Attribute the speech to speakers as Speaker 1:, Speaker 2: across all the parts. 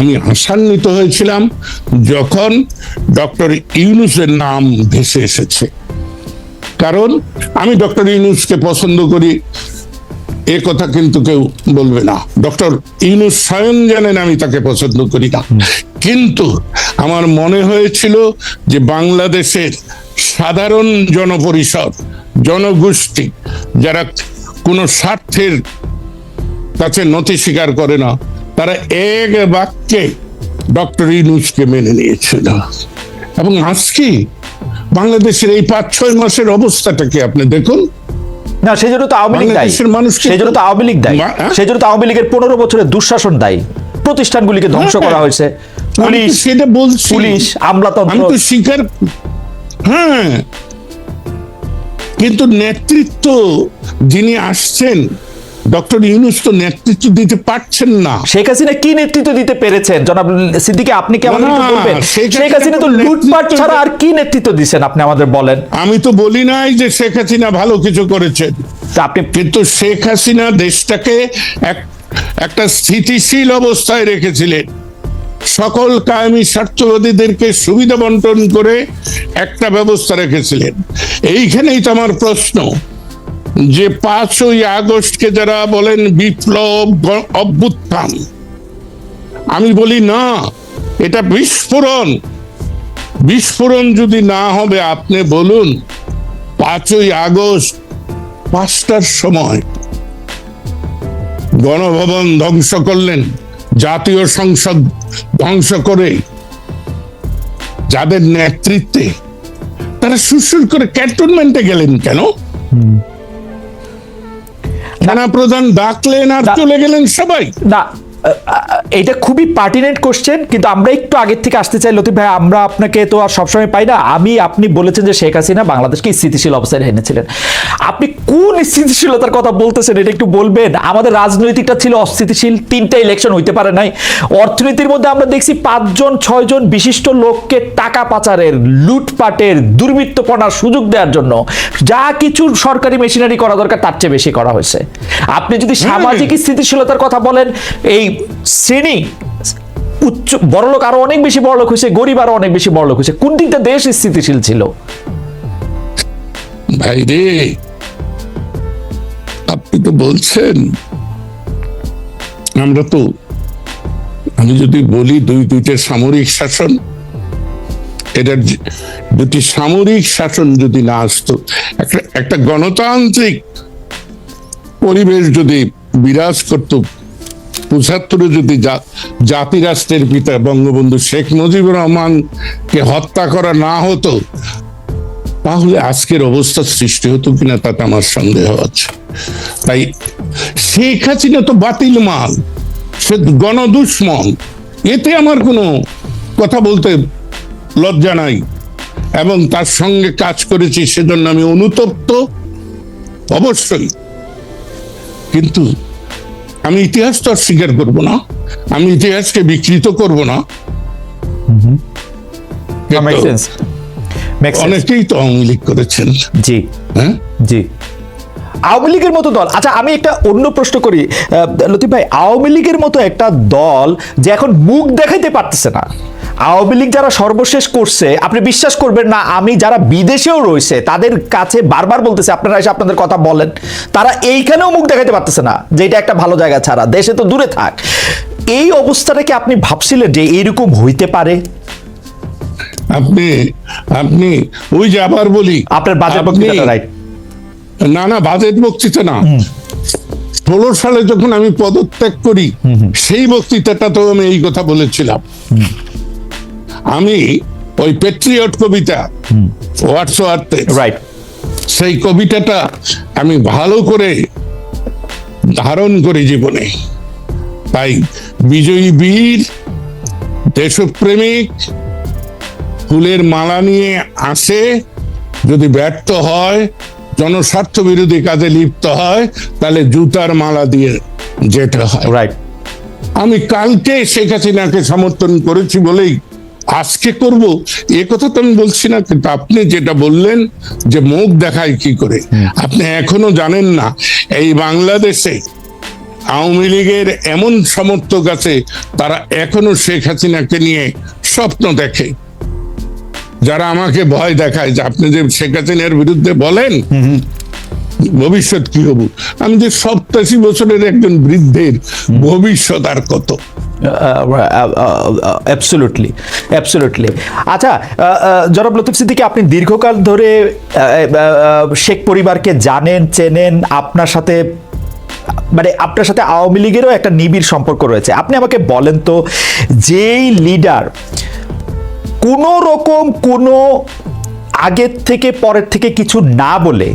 Speaker 1: আমি আশান্বিত হয়েছিলাম যখন ডক্টর ইউনূসের নাম ভেসে এসেছে, কারণ আমি ডক্টর ইউনূসকে পছন্দ করি এ কথা কিন্তু কেউ বলবে না। ডক্টর ইউনূস স্বয়ং জানেন আমি তাকে পছন্দ করি না, কিন্তু আমার মনে হয়েছিল যে বাংলাদেশের সাধারণ জনপরিষদ, জনগোষ্ঠী যারা কোনো স্বার্থের কাছে নতি স্বীকার করে না, তারা এক বাক্যে ডক্টর ইউনূসকে মেনে নিয়েছিল। এবং আজকে বাংলাদেশের এই 5-6 মাসের অবস্থাটাকে আপনি দেখুন।
Speaker 2: না, সেই জন্য তো আওয়ামী লীগ দায়ী, সেই জন্য তো আওয়ামী লীগ দায়ী, সেই জন্য তো আওয়ামী লীগের 15 বছরের দুঃশাসন দায়ী। প্রতিষ্ঠানগুলিকে ধ্বংস করা হয়েছে, পুলিশ,
Speaker 1: সেটা বলছি,
Speaker 2: পুলিশ, আমলাতন্ত্র,
Speaker 1: আমি তো স্বীকার, হ্যাঁ, কিন্তু নেতৃত্ব যিনি আসছেন ডক্টর ইউনূস তো নেতৃত্ব দিতে পারছেন না।
Speaker 2: শেখ হাসিনা কি নেতৃত্ব দিতে পেরেছেন জনাব সিদ্দিকী? আপনি কি আমাদের বলবেন? শেখ হাসিনা তো লুটপাট ছাড়া আর কি নেতৃত্ব দিয়েছেন আপনি আমাদের বলেন।
Speaker 1: আমি তো বলি নাই যে শেখ হাসিনা ভালো কিছু করেছেন,
Speaker 2: আপনি
Speaker 1: কিন্তু শেখ হাসিনা দেশটাকে একটা স্থিতিশীল অবস্থায় রেখেছিলেন, সকল কায়েমি স্বার্থবাদীদেরকে সুবিধা বন্টন করে একটা ব্যবস্থা রেখেছিলেন। এইখানেই তো আমার প্রশ্ন, যে 5ই আগস্টকে যারা বলেন বিপ্লব অভ্যুত্থান, আমি বলি না, এটা বিস্ফোরণ। বিস্ফোরণ যদি না হবে, আপনি বলুন 5ই আগস্ট 5টার সময় গণভবন ধ্বংস করলেন, জাতীয় সংসদ ধ্বংস করে যাদের নেতৃত্বে তারা সুরসুর করে ক্যান্টনমেন্টে গেলেন কেন? থানা প্রধান ডাকলেন আর চলে গেলেন সবাই।
Speaker 2: না, এটা খুবই পার্টিনেন্ট কোশ্চেন, কিন্তু আমরা একটু আগের থেকে আসতে চাই লতিফ ভাই। আমরা আপনাকে তো আর সবসময় পাই না। আপনি বলেছেন যে শেখ হাসিনা বাংলাদেশকে স্থিতিশীল অবস্থায় এনেছিলেন। আপনি কোন স্থিতিশীলতার কথা বলতেছেন এটা একটু বলবেন? আমাদের রাজনৈতিকটা ছিল অস্থিতিশীল, 3টা ইলেকশন হইতে পারে নাই। অর্থনীতির মধ্যে আমরা দেখছি 5-6 বিশিষ্ট লোককে টাকা পাচারের, লুটপাটের, দুর্বৃত্তপনার সুযোগ দেওয়ার জন্য যা কিছু সরকারি মেশিনারি করা দরকার তার চেয়ে বেশি করা হয়েছে। আপনি যদি সামাজিক স্থিতিশীলতার কথা বলেন, এই শ্রেণী উচ্চ বড়লোক আরো অনেক বেশি বড়লোক হয়েছে, গরিব আরো অনেক বেশি বড়লোক হয়েছে। কোন দিকটা দেশ স্থিতিশীল ছিল?
Speaker 1: ভাই রে, আপনি তো বলছেন, আমরা তো, আমি যদি বলি দুইটা সামরিক শাসন, এটার দুটি সামরিক শাসন যদি না আসতো, একটা গণতান্ত্রিক পরিবেশ যদি বিরাজ করত, 75-এ যদি জাতি রাষ্ট্রের পিতা বঙ্গবন্ধু শেখ মুজিবুর রহমানকে হত্যা করা না হতো, তাহলে আজকের অবস্থা সৃষ্টি হতো কিনা তাতে আমার সন্দেহ আছে। তাই শেখ হাসিনা তো বাতিল মাল, সে গণদুশ্মন, এতে আমার কোনো কথা বলতে লজ্জা নাই, এবং তার সঙ্গে কাজ করেছি সেজন্য আমি অনুতপ্ত অবশ্যই। কিন্তু আমি ইতিহাস তো আর স্বীকার করবো না, আমি ইতিহাসকে বিকৃত করব না। অনেকেই তো আওয়ামী লীগ করেছেন।
Speaker 2: জি,
Speaker 1: হ্যাঁ,
Speaker 2: জি, আওয়ামী লীগের মতো দল। আচ্ছা, আমি একটা অন্য প্রশ্ন করি লতিফ ভাই। আওয়ামী লীগের মতো একটা দল যে এখন মুখ দেখাইতে পারতেছে না, আওয়ামী লীগ যারা সর্বশেষ করছে, আপনি বিশ্বাস করবেন না, আমি যারা বিদেশেও রয়েছে তাদের কাছে বারবার বলতেছে আপনারা এসে আপনাদের কথা বলেন, তারা এইখানেও মুখ দেখাইতে পারতেছে না যে এটা একটা ভালো জায়গা ছাড়া, দেশে তো দূরে থাক। এই অবস্থাটাকে আপনি ভাবছিলেন যে এইরকম হইতে পারে?
Speaker 1: আপনি ওই যে আবার বলি,
Speaker 2: আপনার বাজেট বক্তৃতা, রাইট?
Speaker 1: না, বাজেট বক্তৃতা না, 16 সালে যখন আমি পদত্যাগ করি সেই বক্তৃতাটাতেও আমি এই কথা বলেছিলাম। আমি ওই প্যাট্রিয়ট কবিতা ওয়ার্ডসওয়ার্থে, রাইট, সেই কবিতাটা আমি ভালো করে ধারণ করি জীবনে। তাই বিজয়ী বীর, দেশপ্রেমিক ফুলের মালা নিয়ে আসে, যদি ব্যর্থ হয়, জনস্বার্থ বিরোধী কাজে লিপ্ত হয়, তাহলে জুতার মালা দিয়ে যেতে হয়, রাইট। আমি কালকে শেখ হাসিনাকে সমর্থন করেছি বলেই আজকে করব এ কথা তো আমি বলছি না, কিন্তু আপনি যেটা বললেন যে মুখ দেখায় কি করে, আপনি এখনো জানেন না এই বাংলাদেশে আওয়ামী লীগের এমন সমর্থক আছে তারা এখনো শেখ হাসিনাকে নিয়ে স্বপ্ন দেখে, যারা আমাকে ভয় দেখায় যে আপনি যে শেখ হাসিনার বিরুদ্ধে বলেন ভবিষ্যৎ কি হবো। আমি যে 87 বছরের একজন বৃদ্ধের ভবিষ্যৎ আর কত।
Speaker 2: Absolutely absolutely. আচ্ছা, জনাব লতিফ সিদ্দিকী, আপনি দীর্ঘকাল ধরে শেখ পরিবারকে জানেন, চেনেন, আপনার সাথে আওয়ামী লীগেরও একটা নিবিড় সম্পর্ক রয়েছে। আপনি আমাকে বলেন তো, যেই লিডার কোনো রকম কোনো আগের থেকে পরের থেকে কিছু না বলে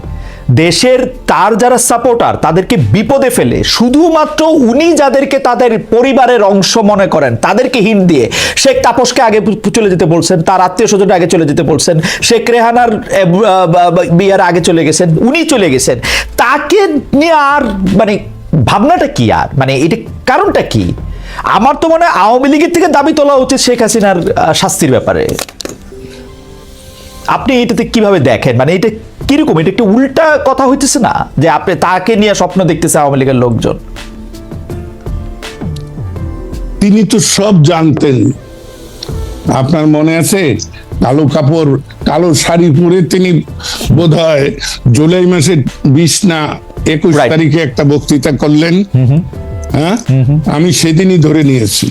Speaker 2: দেশের তার যারা সাপোর্টার তাদেরকে বিপদে ফেলে, শুধুমাত্র উনি যাদেরকে তাদের পরিবারের অংশ মনে করেন তাদেরকে হিন্ট দিয়ে, শেখ তাপসকে আগে চলে যেতে বলছেন, তার আত্মীয় স্বজন আগে চলে যেতে বলছেন, শেখ রেহানার বিয়ার আগে চলে গেছেন, উনি চলে গেছেন, তাকে নিয়ে আর ভাবনাটা কি, আর এটা কারণটা কি? আমার তো মনে হয় আওয়ামী লীগের থেকে দাবি তোলা উচিত শেখ হাসিনার শাস্তির ব্যাপারে। আপনি এটাতে কিভাবে দেখেন? এটা কিরকম? এটা একটু উল্টা কথা হইতেছে না, যে আপনি তাকে নিয়ে স্বপ্ন দেখতেছে আওয়ামী লীগের লোকজন?
Speaker 1: তিনি তো সব জানতেন। আপনার মনে আছে, কালো কাপড়, কালো শাড়ি পরে তিনি বোধহয় জুলাই মাসের 20 না 21 তারিখে একটা বক্তৃতা করলেন। হ্যাঁ, আমি সেদিনই ধরে নিয়েছি।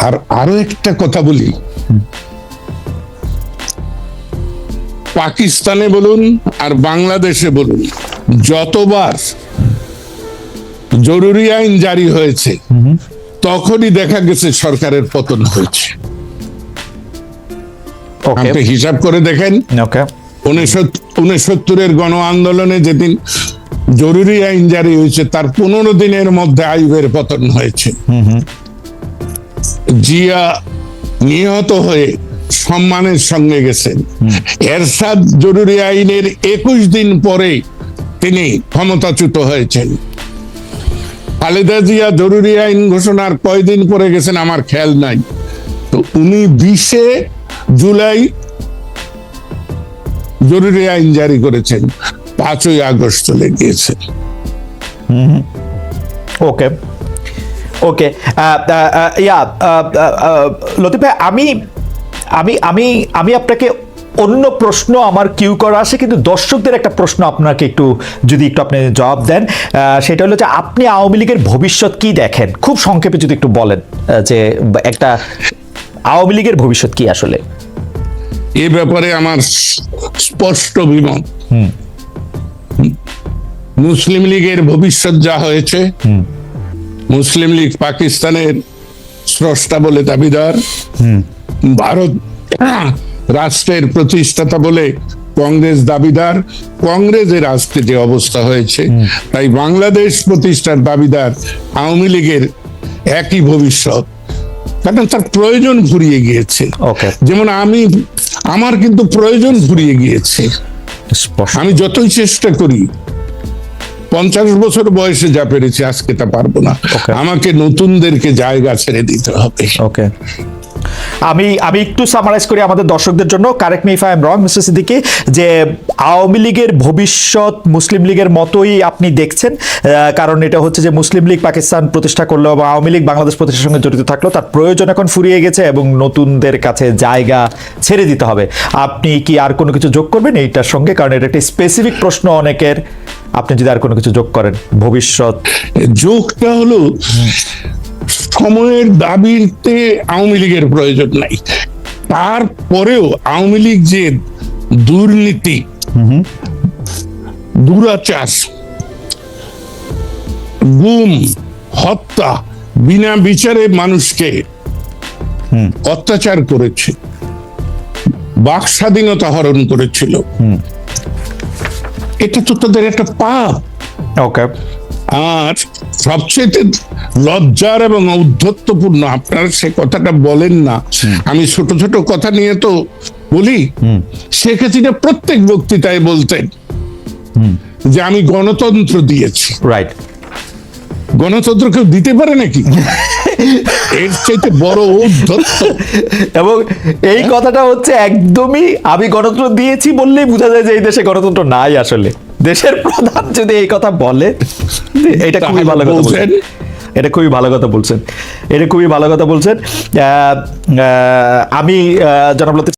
Speaker 1: আর আরো একটা কথা বলি, পাকিস্তানে বলুন আর বাংলাদেশে বলুন, যতবার জরুরি আইন জারি হয়েছে তখনই দেখা গেছে সরকারের পতন হয়েছে। আপনি হিসাব করে দেখেন, 69-এর গণ আন্দোলনে যেদিন জরুরি আইন জারি হয়েছে তার 15 দিনের মধ্যে আইয়ুবের পতন হয়েছে। জিয়া নিহত হয়ে সম্মানের সঙ্গে গেছেন। এরশাদ জরুরি আইনের 21 দিন পরে তিনি ক্ষমতাচ্যুত হয়েছেন। খালেদা জিয়া জরুরি আইন ঘোষণার কয়দিন পরে গেছেন আমার খেয়াল নাই। তো উনি 20 জুলাই জরুরি আইন জারি করেছেন, 5ই আগস্ট চলে গিয়েছেন।
Speaker 2: ওকে ওকে, লতিফ ভাই, আমি আমি আমি আমি আপনাকে অন্য প্রশ্ন আমার কিউ করা আছে, কিন্তু দর্শকদের একটা প্রশ্ন আপনাকে একটু আপনি জবাব দেন, সেটা হলো যে আপনি আওয়ামী লীগের ভবিষ্যৎ কি দেখেন? খুব সংক্ষেপে যদি একটু বলেন, যে একটা আওয়ামী লীগের ভবিষ্যৎ কি আসলে।
Speaker 1: এ ব্যাপারে আমার স্পষ্ট অভিমত। মুসলিম লীগের ভবিষ্যৎ যা হয়েছে, মুসলিম লীগ পাকিস্তানের স্রষ্টা বলে দাবিদার, ভারত রাষ্ট্রের প্রতিষ্ঠাতা বলে কংগ্রেস দাবিদার, কংগ্রেসের আজকে যে অবস্থা হয়েছে, তাই বাংলাদেশ প্রতিষ্ঠার দাবিদার আওয়ামী লীগের একই ভবিষ্যৎ। কারণ তার প্রয়োজন ফুরিয়ে গিয়েছে। যেমন আমার কিন্তু প্রয়োজন ফুরিয়ে গিয়েছে। আমি যতই চেষ্টা করি, 50 বছর বয়সে যা পেরেছি আজকে তা পারবো না। আমাকে নতুনদেরকে জায়গা ছেড়ে দিতে হবে।
Speaker 2: আমি একটু সামারাইজ করি আমাদের দর্শকদের জন্য, correct me if I am wrong mister Siddiqui, যে আওয়ামী লীগের ভবিষ্যৎ মুসলিম লীগের মতোই আপনি দেখছেন, কারণ এটা হচ্ছে যে মুসলিম লীগ পাকিস্তান প্রতিষ্ঠা করলো বা আওয়ামী লীগ বাংলাদেশ প্রতিষ্ঠার সঙ্গে জড়িত থাকলো, তার প্রয়োজন এখন ফুরিয়ে গেছে এবং নতুনদের কাছে জায়গা ছেড়ে দিতে হবে। আপনি কি আর কোনো কিছু যোগ করবেন এইটার সঙ্গে? কারণ এটা একটি স্পেসিফিক প্রশ্ন অনেকের, আপনি যদি আর কোনো কিছু যোগ করেন ভবিষ্যৎ।
Speaker 1: যোগটা হলো, সময়ের দাবিতে আওয়ামী লীগের প্রয়োজন নাই, তারপরেও আওয়ামী লীগ যে দুর্নীতি, দুরাচার, গুম, হত্যা, বিনা বিচারে মানুষকে অত্যাচার করেছে, বাক স্বাধীনতা হরণ করেছিল, এটা তো তাদের একটা পাপ। আর সবচেয়ে লজ্জার এবং ঔদ্ধত্যপূর্ণ, আপনারা সে কথাটা বলেন না, আমি ছোট ছোট কথা নিয়ে তো বলি, শেখ হাসিনা প্রত্যেক বক্তৃতায় বলতেন যে আমি গণতন্ত্র দিয়েছি।
Speaker 2: রাইট,
Speaker 1: গণতন্ত্র কেউ দিতে পারে নাকি? এর চাইতে বড় ঔদ্ধত্য।
Speaker 2: এবং এই কথাটা হচ্ছে একদমই, আমি গণতন্ত্র দিয়েছি বললেই বোঝা যায় যে এই দেশে গণতন্ত্র নাই। আসলে দেশের প্রধান যদি এই কথা বলে, এটা খুবই ভালো কথা বলেন। এটা খুবই ভালো কথা বলছেন, এটা খুবই ভালো কথা বলছেন। আমি জনাব লতিফ